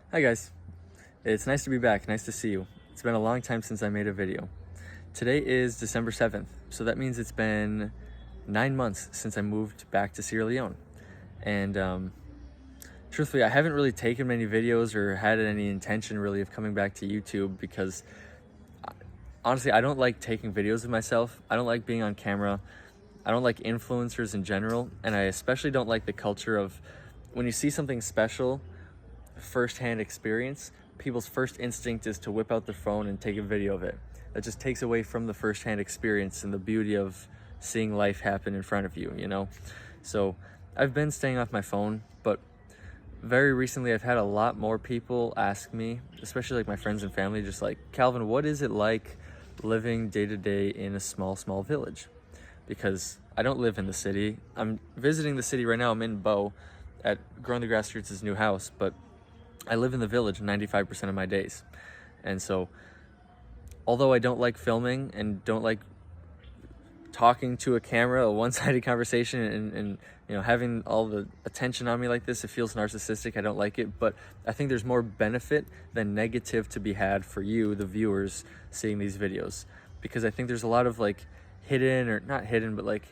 Hi guys, it's nice to be back, nice to see you. It's been a long time since I made a video. Today is December 7th, so that means it's been 9 months since I moved back to Sierra Leone. And truthfully, I haven't really taken many videos or had any intention really of coming back to YouTube because honestly, I don't like taking videos of myself. I don't like being on camera. I don't like influencers in general, and I especially don't like the culture of when you see something special, firsthand experience, people's first instinct is to whip out their phone and take a video of it. That just takes away from the firsthand experience and the beauty of seeing life happen in front of you, you know? So I've been staying off my phone, but very recently I've had a lot more people ask me, especially like my friends and family, just like, Calvin, what is it like living day to day in a small village? Because I don't live in the city. I'm visiting the city right now. I'm in Bow at Growing the Grassroots' new house, but I live in the village 95% of my days. And so, although I don't like filming and don't like talking to a camera, a one-sided conversation, and you know, having all the attention on me like this, it feels narcissistic. I don't like it, but I think there's more benefit than negative to be had for you, the viewers, seeing these videos. Because I think there's a lot of like hidden, or not hidden, but like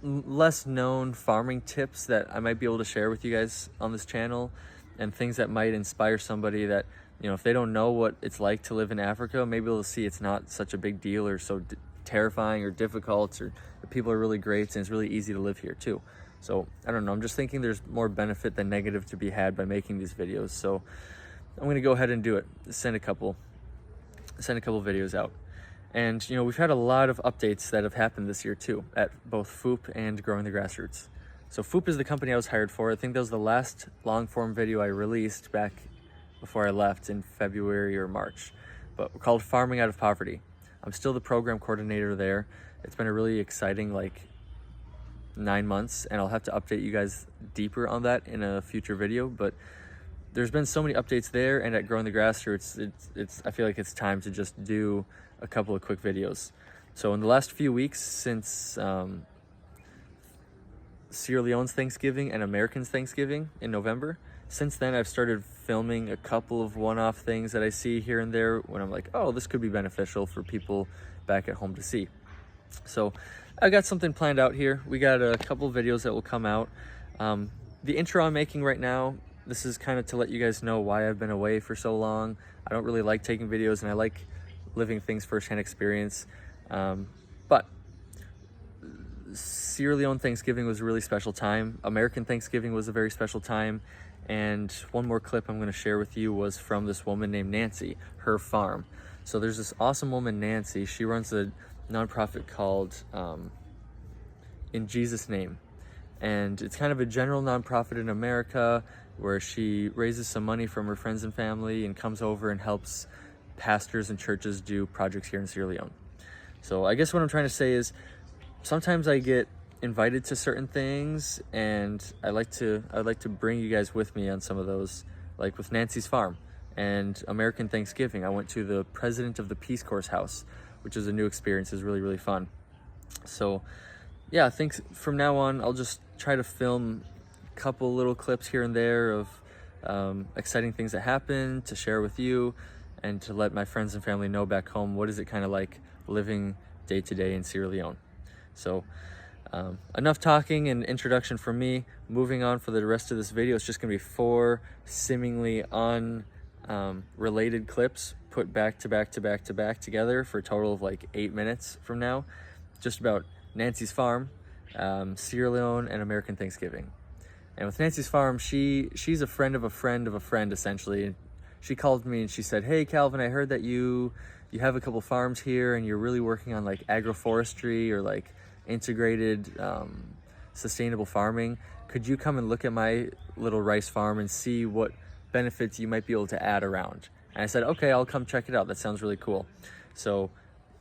less known farming tips that I might be able to share with you guys on this channel, and things that might inspire somebody that, you know, if they don't know what it's like to live in Africa, maybe they'll see it's not such a big deal or so terrifying or difficult, or the people are really great and it's really easy to live here too. So I don't know, I'm just thinking there's more benefit than negative to be had by making these videos. So I'm gonna go ahead and do it. Send a couple videos out. And you know, we've had a lot of updates that have happened this year too at both FOOP and Growing the Grassroots. So FOOP is the company I was hired for. I think that was the last long form video I released back before I left in February or March, but we're called Farming Out of Poverty. I'm still the program coordinator there. It's been a really exciting like 9 months, and I'll have to update you guys deeper on that in a future video, but there's been so many updates there, and at Growing the Grassroots, I feel like it's time to just do a couple of quick videos. So in the last few weeks since Sierra Leone's Thanksgiving and Americans' Thanksgiving in November, since then I've started filming a couple of one-off things that I see here and there when I'm like, oh, this could be beneficial for people back at home to see. So I got something planned out here. We got a couple videos that will come out. The intro I'm making right now, this is kind of to let you guys know why I've been away for so long. I don't really like taking videos, and I like living things firsthand experience. But Sierra Leone Thanksgiving was a really special time. American Thanksgiving was a very special time. And one more clip I'm going to share with you was from this woman named Nancy, her farm. So there's this awesome woman, Nancy. She runs a nonprofit called In Jesus' Name. And it's kind of a general nonprofit in America where she raises some money from her friends and family and comes over and helps pastors and churches do projects here in Sierra Leone. So I guess what I'm trying to say is sometimes I get invited to certain things, and I'd like to bring you guys with me on some of those, like with Nancy's farm and American Thanksgiving. I went to the president of the Peace Corps house, which is a new experience. It's really, really fun. So yeah, I think from now on, I'll just try to film a couple little clips here and there of exciting things that happen to share with you, and to let my friends and family know back home, what is it kind of like living day to day in Sierra Leone. So enough talking and introduction from me. Moving on for the rest of this video, it's just gonna be 4 seemingly unrelated clips put back to back together for a total of like 8 minutes from now, just about Nancy's farm, Sierra Leone, and American Thanksgiving. And with Nancy's farm, she's a friend of a friend of a friend, essentially. She called me and she said, hey Calvin, I heard that you have a couple farms here and you're really working on like agroforestry or like integrated sustainable farming. Could you come and look at my little rice farm and see what benefits you might be able to add around? And I said, okay, I'll come check it out. That sounds really cool. So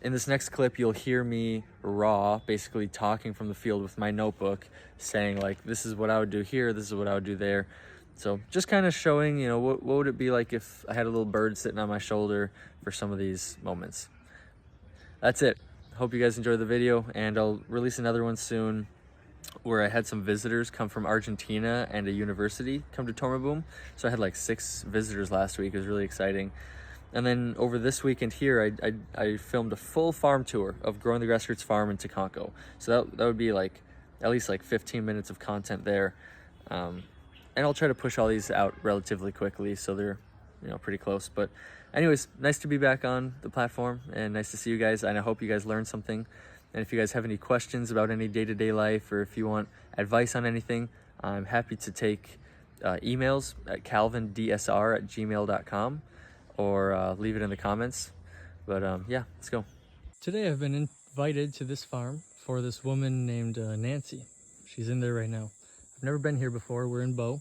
in this next clip, you'll hear me raw, basically talking from the field with my notebook, saying like, this is what I would do here, this is what I would do there. So just kind of showing, you know, what would it be like if I had a little bird sitting on my shoulder for some of these moments. That's it. Hope you guys enjoyed the video, and I'll release another one soon. where I had some visitors come from Argentina and a university come to Tormaboom. So I had like 6 visitors last week. It was really exciting. And then over this weekend here, I filmed a full farm tour of Growing the Grassroots farm in Taconco. So that would be like at least like 15 minutes of content there. And I'll try to push all these out relatively quickly so they're, you know, pretty close. But anyways, nice to be back on the platform and nice to see you guys. And I hope you guys learned something. And if you guys have any questions about any day-to-day life, or if you want advice on anything, I'm happy to take emails at calvindsr@gmail.com or leave it in the comments. But yeah, let's go. Today I've been invited to this farm for this woman named Nancy. She's in there right now. I've never been here before. We're in Bow,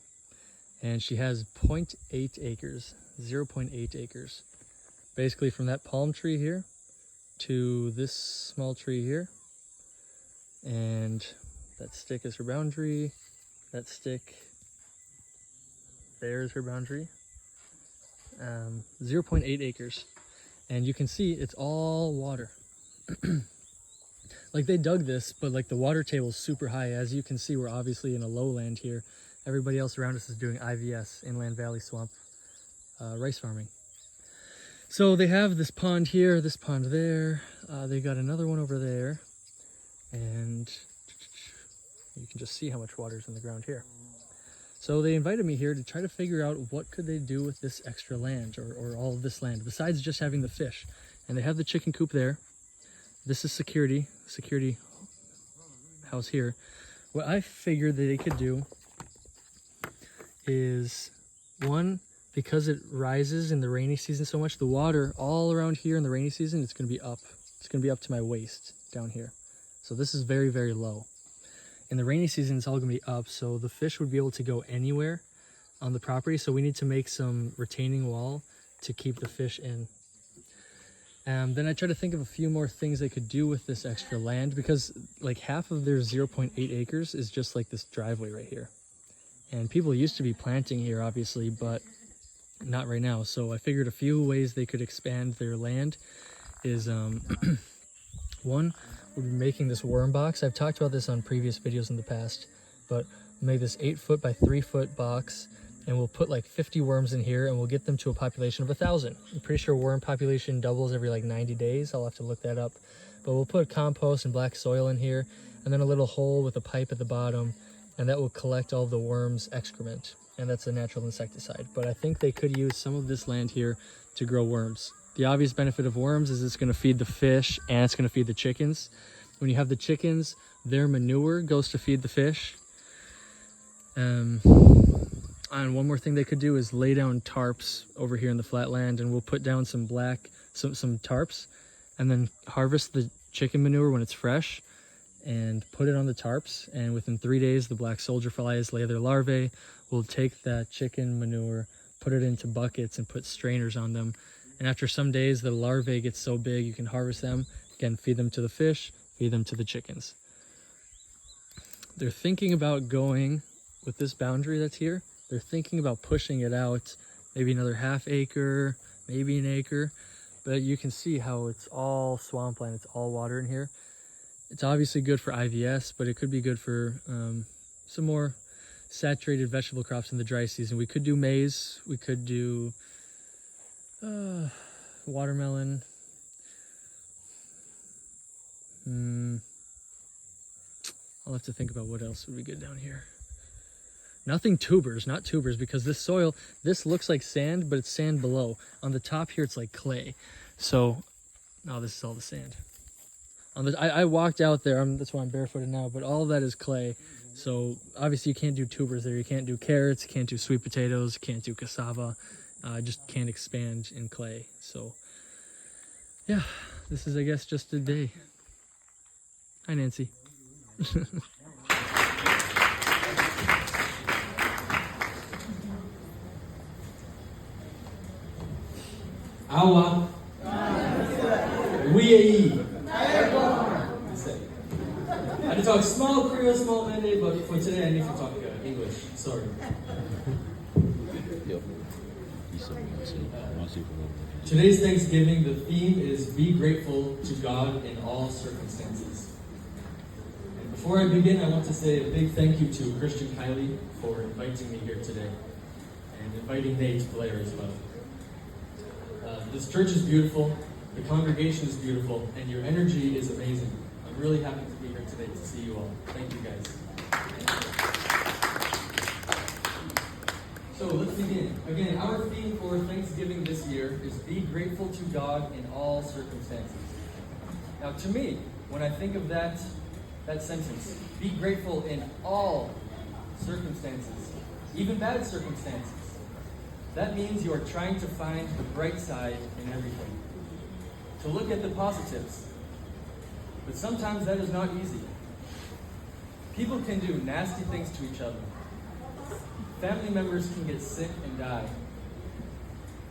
and she has 0.8 acres, 0.8 acres. Basically from that palm tree here to this small tree here, and that stick is her boundary. That stick there is her boundary. 0.8 acres, and you can see it's all water. Like they dug this, but like the water table is super high. As you can see, we're obviously in a lowland here. Everybody else around us is doing IVS, inland valley swamp rice farming. So they have this pond here, this pond there. They got another one over there, and you can just see how much water is in the ground here. So they invited me here to try to figure out what could they do with this extra land, or all of this land, besides just having the fish. And they have the chicken coop there. This is security house here. What I figured that they could do is, one, because it rises in the rainy season so much, the water all around here in the rainy season, it's going to be up. It's going to be up to my waist down here. So this is very, very low. In the rainy season, it's all going to be up, so the fish would be able to go anywhere on the property. So we need to make some retaining wall to keep the fish in. Then I try to think of a few more things they could do with this extra land, because like half of their 0.8 acres is just like this driveway right here. And people used to be planting here, obviously, but not right now. So I figured a few ways they could expand their land is, one, would be making this worm box. I've talked about this on previous videos in the past, but we'll make this 8-foot by 3-foot box, and we'll put like 50 worms in here, and we'll get them to a population of 1,000. I'm pretty sure worm population doubles every like 90 days. I'll have to look that up. But we'll put compost and black soil in here, and then a little hole with a pipe at the bottom, and that will collect all the worms' excrement. And that's a natural insecticide. But I think they could use some of this land here to grow worms. The obvious benefit of worms is it's going to feed the fish and it's going to feed the chickens. When you have the chickens, their manure goes to feed the fish. And one more thing they could do is lay down tarps over here in the flat land, and we'll put down some tarps, and then harvest the chicken manure when it's fresh and put it on the tarps. And within 3 days, the black soldier flies lay their larvae. We'll take that chicken manure, put it into buckets, and put strainers on them. And after some days, the larvae get so big, you can harvest them. Again, feed them to the fish, feed them to the chickens. They're thinking about going with this boundary that's here. They're thinking about pushing it out, maybe another ½ acre, maybe an acre. But you can see how it's all swampland, it's all water in here. It's obviously good for IVS, but it could be good for some more saturated vegetable crops in the dry season. We could do maize, we could do watermelon. I'll have to think about what else would be good down here. Nothing tubers, not tubers, because this soil, this looks like sand, but it's sand below. On the top here, it's like clay. So, no, this is all the sand. I walked out there, that's why I'm barefooted now, but all of that is clay. So obviously you can't do tubers there. You can't do carrots, you can't do sweet potatoes, you can't do cassava. Just can't expand in clay. So yeah, this is, I guess, just a day. Hi, Nancy. Awa. We I had to talk small Creole, small Mende, but for today I need to talk English. Sorry. Today's Thanksgiving, the theme is be grateful to God in all circumstances. And Before I begin, I want to say a big thank you to Christian Kylie for inviting me here today and inviting Nate Blair as well. This church is beautiful, the congregation is beautiful, and your energy is amazing. I'm really happy to be here today to see you all. Thank you guys. So let's begin. Again, our theme for Thanksgiving this year is be grateful to God in all circumstances. Now to me, when I think of that sentence, be grateful in all circumstances, even bad circumstances, that means you are trying to find the bright side in everything, to look at the positives. But sometimes that is not easy. People can do nasty things to each other. Family members can get sick and die.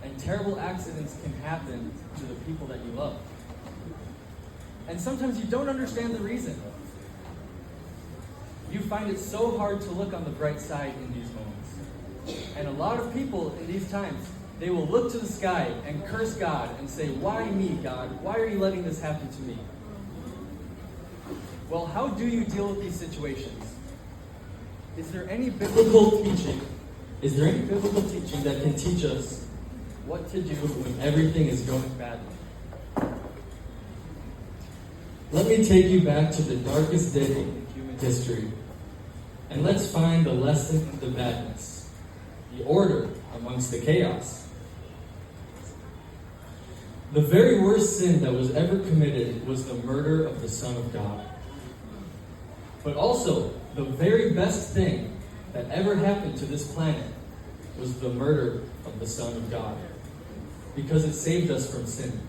And terrible accidents can happen to the people that you love. And sometimes you don't understand the reason. You find it so hard to look on the bright side in these moments. And a lot of people in these times, they will look to the sky and curse God and say, "Why me, God? Why are you letting this happen to me?" Well, how do you deal with these situations? Is there any biblical teaching? Is there any biblical teaching that can teach us what to do when everything is going badly? Let me take you back to the darkest day in human history, and let's find the lesson in the badness, the order amongst the chaos. The very worst sin that was ever committed was the murder of the Son of God. But also, the very best thing that ever happened to this planet was the murder of the Son of God, because it saved us from sin.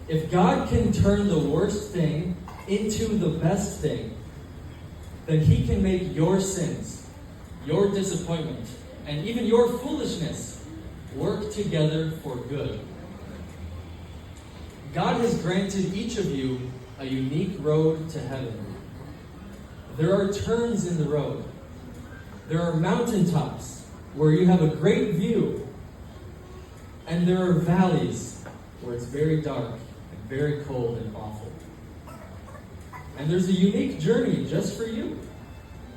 If God can turn the worst thing into the best thing, then He can make your sins, your disappointment, and even your foolishness work together for good. God has granted each of you a unique road to heaven. There are turns in the road. There are mountaintops where you have a great view. And there are valleys where it's very dark and very cold and awful. And there's a unique journey just for you.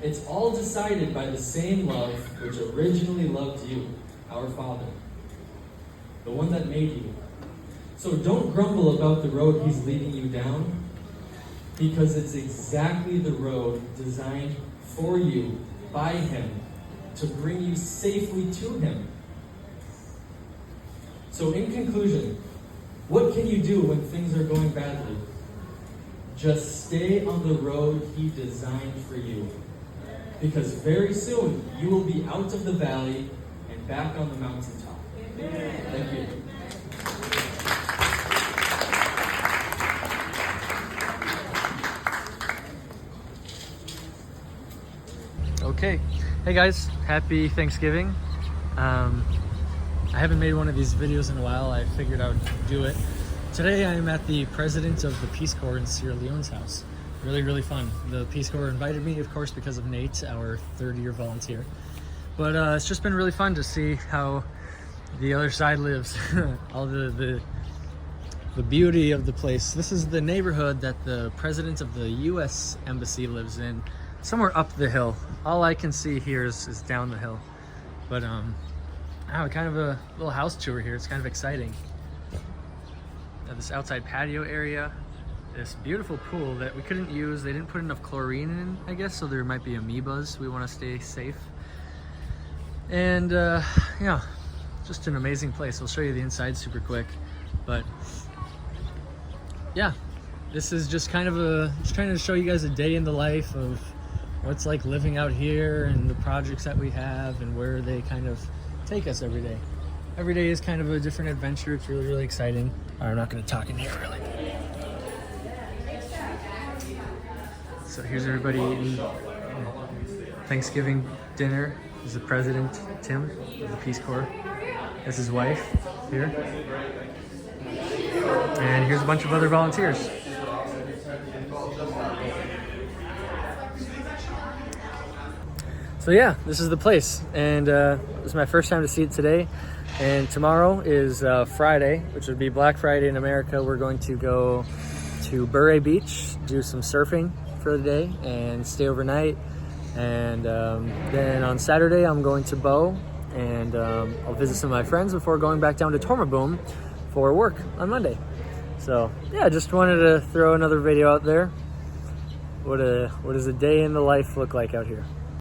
It's all decided by the same love which originally loved you, our Father, the one that made you. So don't grumble about the road He's leading you down, because it's exactly the road designed for you by Him to bring you safely to Him. So in conclusion, what can you do when things are going badly? Just stay on the road He designed for you, because very soon you will be out of the valley and back on the mountaintop. Amen. Thank you. Okay, hey guys, happy Thanksgiving. I haven't made one of these videos in a while. I figured I would do it. Today I'm at the president of the Peace Corps in Sierra Leone's house. Really fun. The Peace Corps invited me, of course, because of Nate, our third-year volunteer. But it's just been really fun to see how the other side lives. All the beauty of the place. This is the neighborhood that the president of the U.S. Embassy lives in, somewhere up the hill. All I can see here is down the hill. But kind of a little house tour here. It's kind of exciting. This outside patio area, this beautiful pool that we couldn't use. They didn't put enough chlorine in, I guess, so there might be amoebas. We want to stay safe. And yeah, just an amazing place. I'll show you the inside super quick. But yeah, this is just kind of just trying to show you guys a day in the life of what's like living out here and the projects that we have and where they kind of take us every day. Every day is kind of a different adventure. It's really exciting. I'm not going to talk in here really. So here's everybody eating Thanksgiving dinner. This is the president, Tim, of the Peace Corps. That's his wife here. And here's a bunch of other volunteers. So yeah, this is the place, and this is my first time to see it today. And tomorrow is Friday, which would be Black Friday in America. We're going to go to Burray Beach, do some surfing for the day and stay overnight. And then on Saturday, I'm going to Bow, and I'll visit some of my friends before going back down to Tormaboom for work on Monday. So yeah, just wanted to throw another video out there. What does a day in the life look like out here?